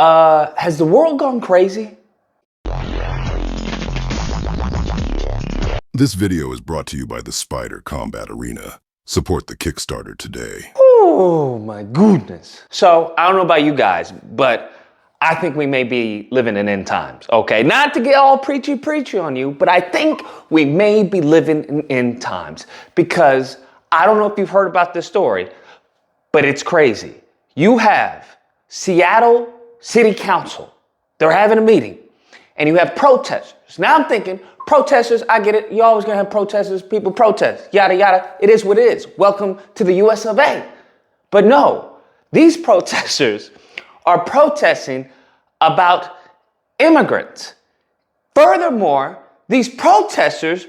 Has the world gone crazy? This video is brought to you by the Spider Combat Arena. Support the Kickstarter today. Oh my goodness. So, I don't know about you guys, but I think we may be living in end times, okay? Not to get all preachy on you, but I think we may be living in end times because I don't know if you've heard about this story, but it's crazy. You have Seattle City Council. They're having a meeting and you have protesters. Now I'm thinking, protesters, I get it. You're always gonna have protesters, people protest, yada, yada. It is what it is. Welcome to the US of A. But no, these protesters are protesting about immigrants. Furthermore, these protesters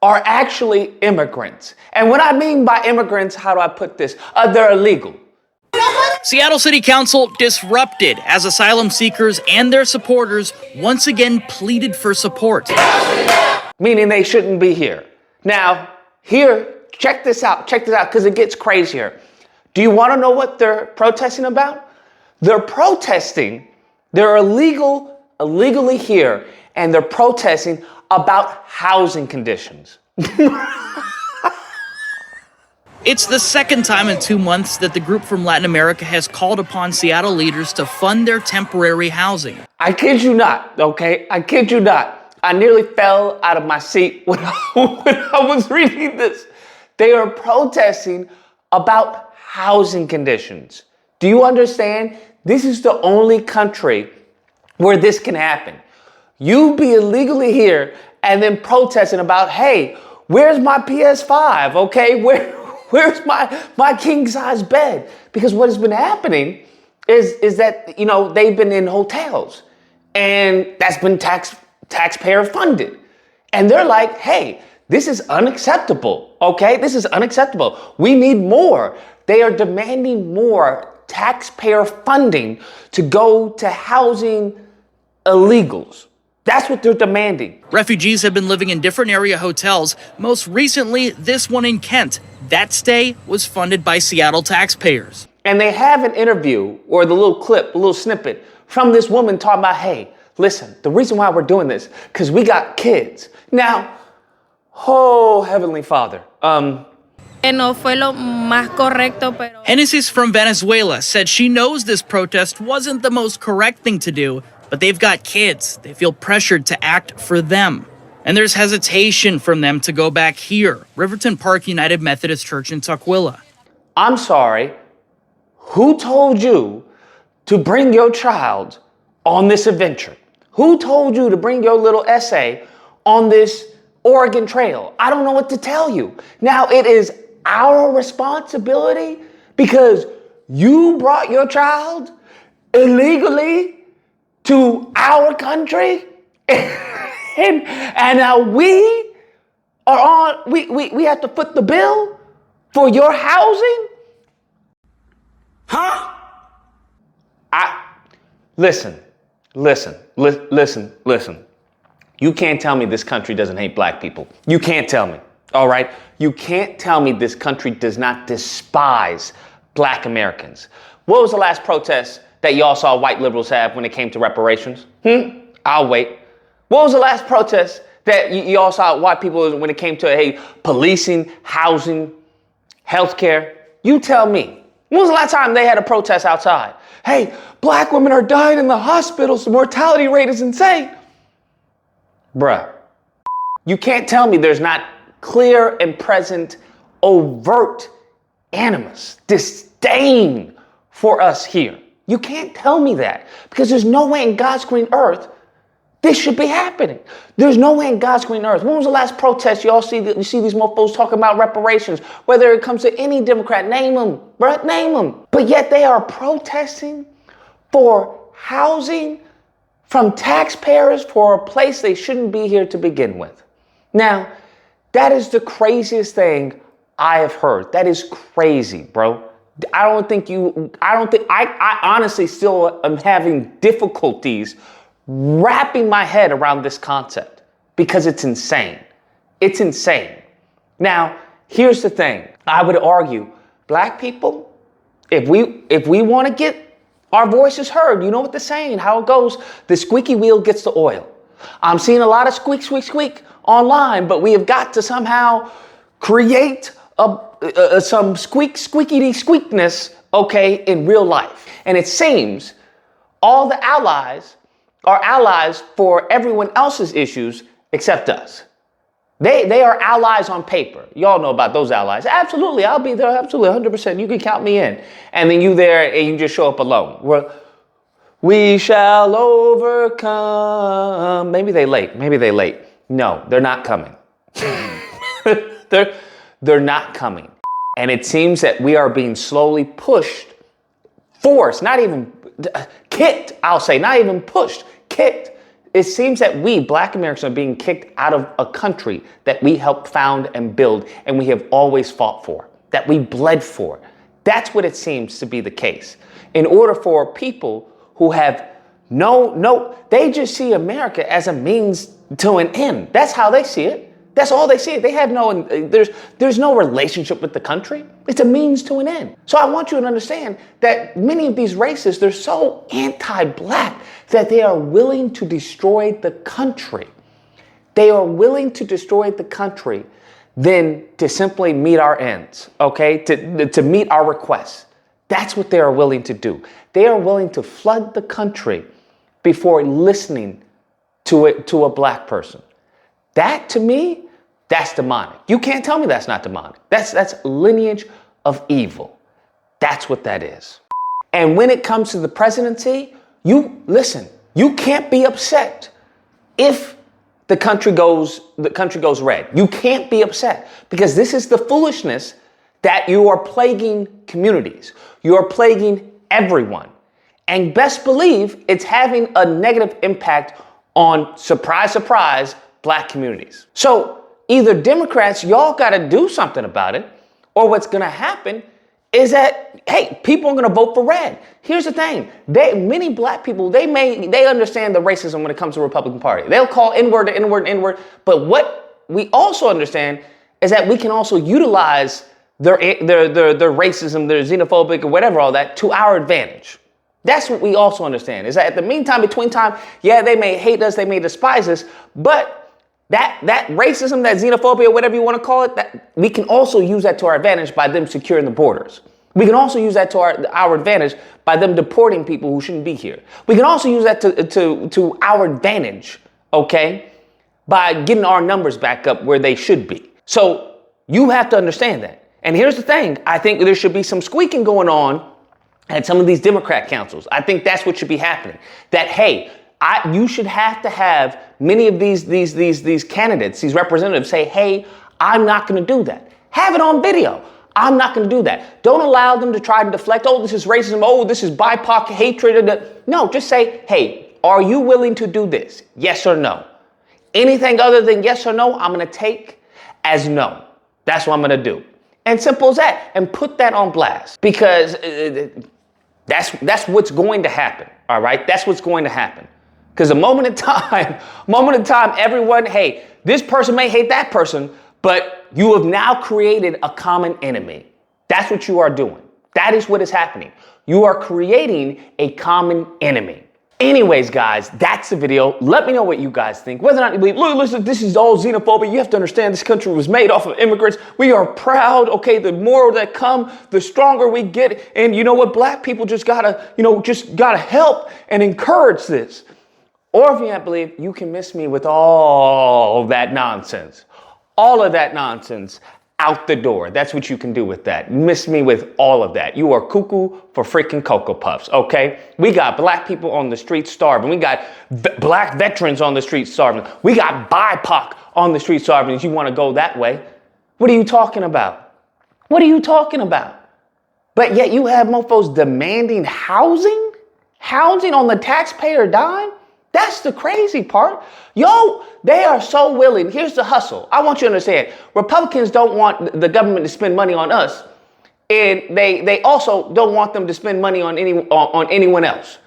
are actually immigrants. And what I mean by immigrants, how do I put this? They're illegal. Seattle City Council disrupted as asylum seekers and their supporters once again pleaded for support. Meaning they shouldn't be here. Now, here, check this out, because it gets crazier. Do you want to know what they're protesting about? They're protesting, they're illegally here, and they're protesting about housing conditions. It's the second time in 2 months that the group from Latin America has called upon Seattle leaders to fund their temporary housing. I kid you not, okay? I kid you not. I nearly fell out of my seat when I was reading this. They are protesting about housing conditions. Do you understand? This is the only country where this can happen. You be illegally here and then protesting about, hey, where's my PS5, okay? Where's my king size bed? Because what has been happening is that, you know, they've been in hotels and that's been taxpayer funded. And they're like, hey, this is unacceptable, okay? This is unacceptable. We need more. They are demanding more taxpayer funding to go to housing illegals. That's what they're demanding. Refugees have been living in different area hotels, most recently this one in Kent. That stay was funded by Seattle taxpayers. And they have an interview or the little clip, a little snippet from this woman talking about, hey, listen, the reason why we're doing this, because we got kids. Now, oh, Heavenly Father. Genesis from Venezuela said she knows this protest wasn't the most correct thing to do, but they've got kids. They feel pressured to act for them. And there's hesitation from them to go back here, Riverton Park United Methodist Church in Tukwila. I'm sorry, who told you to bring your child on this adventure? Who told you to bring your little essay on this Oregon Trail? I don't know what to tell you. Now, it is our responsibility because you brought your child illegally to our country and now we have to foot the bill for your housing? Huh? Listen. You can't tell me this country doesn't hate black people. You can't tell me, all right? You can't tell me this country does not despise black Americans. What was the last protest that y'all saw white liberals have when it came to reparations? I'll wait. What was the last protest that y'all saw white people when it came to, hey, policing, housing, healthcare? You tell me. When was the last time they had a protest outside? Hey, black women are dying in the hospitals. The mortality rate is insane. Bruh, you can't tell me there's not clear and present, overt animus, disdain for us here. You can't tell me that because there's no way in God's green earth this should be happening. There's no way in God's green earth. When was the last protest you see these mofos talking about reparations? Whether it comes to any Democrat, name them, bruh, name them. But yet they are protesting for housing from taxpayers for a place they shouldn't be here to begin with. Now, that is the craziest thing I have heard. That is crazy, bro. I honestly still am having difficulties wrapping my head around this concept because it's insane. It's insane. Now, here's the thing. I would argue, black people, if we want to get Our voice is heard. You know what they're saying, how it goes. The squeaky wheel gets the oil. I'm seeing a lot of squeak, squeak, squeak online, but we have got to somehow create some squeakity squeakness, okay, in real life. And it seems all the allies are allies for everyone else's issues except us. They are allies on paper. Y'all know about those allies. Absolutely, I'll be there. Absolutely, 100%. You can count me in. And then you there and you just show up alone. We shall overcome. Maybe they late. No, they're not coming. They're not coming. And it seems that we are being slowly pushed, forced, not even kicked, I'll say, not even pushed, kicked. It seems that we, Black Americans, are being kicked out of a country that we helped found and build, and we have always fought for, that we bled for. That's what it seems to be the case. In order for people who have they just see America as a means to an end. That's how they see it. That's all they see. They have there's no relationship with the country. It's a means to an end. So I want you to understand that many of these races, they're so anti-Black that they are willing to destroy the country. They are willing to destroy the country than to simply meet our ends, okay? To meet our requests. That's what they are willing to do. They are willing to flood the country before listening to a Black person. That, to me, that's demonic. You can't tell me that's not demonic. That's lineage of evil. That's what that is. And when it comes to the presidency, you can't be upset if the country goes red. You can't be upset because this is the foolishness that you are plaguing communities. You are plaguing everyone. And best believe it's having a negative impact on, surprise, surprise, Black communities. So either Democrats, y'all got to do something about it, or what's going to happen is that, hey, people are going to vote for red. Here's the thing. Many Black people, they understand the racism when it comes to the Republican Party. They'll call N-word to N-word, N-word. But what we also understand is that we can also utilize their racism, their xenophobic or whatever, all that, to our advantage. That's what we also understand, is that at the meantime, between time, yeah, they may hate us, they may despise us, but that racism, that xenophobia, whatever you want to call it, that we can also use that to our advantage by them securing the borders. We can also use that to our advantage by them deporting people who shouldn't be here. We can also use that to our advantage, okay, by getting our numbers back up where they should be. So you have to understand that. And here's the thing. I think there should be some squeaking going on at some of these Democrat councils. I think that's what should be happening. That, hey, you should have to have many of these candidates, these representatives say, hey, I'm not going to do that. Have it on video. I'm not going to do that. Don't allow them to try to deflect. Oh, this is racism. Oh, this is BIPOC hatred. No, just say, hey, are you willing to do this? Yes or no? Anything other than yes or no, I'm going to take as no. That's what I'm going to do. And simple as that. And put that on blast because that's what's going to happen. All right. That's what's going to happen. Because a moment in time, everyone, hey, this person may hate that person, but you have now created a common enemy. That's what you are doing. That is what is happening. You are creating a common enemy. Anyways, guys, that's the video. Let me know what you guys think. Whether or not you believe, look, listen, this is all xenophobia. You have to understand this country was made off of immigrants. We are proud. Okay, the more that come, the stronger we get. And you know what? Black people just gotta help and encourage this. Or if you don't believe, you can miss me with all that nonsense. All of that nonsense out the door. That's what you can do with that. Miss me with all of that. You are cuckoo for freaking Cocoa Puffs, okay? We got Black people on the streets starving. We got Black veterans on the streets starving. We got BIPOC on the streets starving. If you want to go that way, what are you talking about? What are you talking about? But yet you have mofos demanding housing? Housing on the taxpayer dime? That's the crazy part. Yo, they are so willing. Here's the hustle. I want you to understand. Republicans don't want the government to spend money on us. And they also don't want them to spend money on anyone else.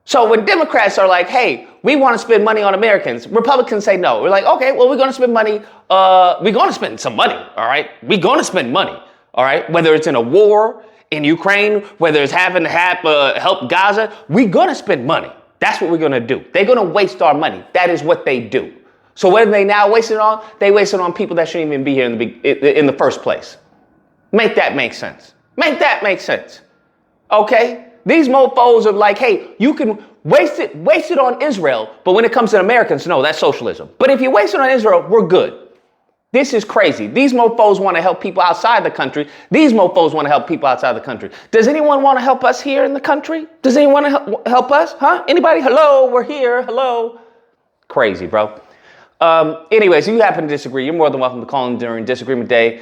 So when Democrats are like, hey, we want to spend money on Americans, Republicans say no. We're like, okay, well, we're going to spend money. We're going to spend some money. All right. We're going to spend money. All right. Whether it's in a war, in Ukraine, whether it's having to help Gaza, we're gonna spend money. That's what we're gonna do. They're gonna waste our money. That is what they do. So what are they now wasting it on? They waste it on people that shouldn't even be here in the first place. Make that make sense. Make that make sense. Okay? These mofos are like, hey, you can waste it on Israel, but when it comes to Americans, no, that's socialism. But if you waste it on Israel, we're good. This is crazy. These mofos want to help people outside the country. These mofos want to help people outside the country. Does anyone want to help us here in the country? Does anyone want to help us? Huh? Anybody? Hello, we're here. Hello. Crazy, bro. Anyways, if you happen to disagree, you're more than welcome to call in during Disagreement Day.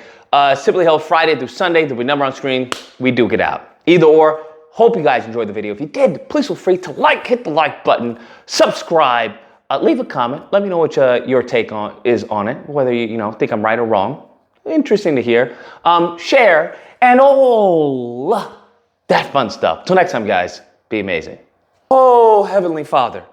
Simply held Friday through Sunday. There'll be a number on screen. We duke it out. Either or. Hope you guys enjoyed the video. If you did, please feel free to hit the like button, subscribe, leave a comment. Let me know what your take is on it, whether you think I'm right or wrong. Interesting to hear. Share and all that fun stuff. Till next time, guys, be amazing. Oh, Heavenly Father.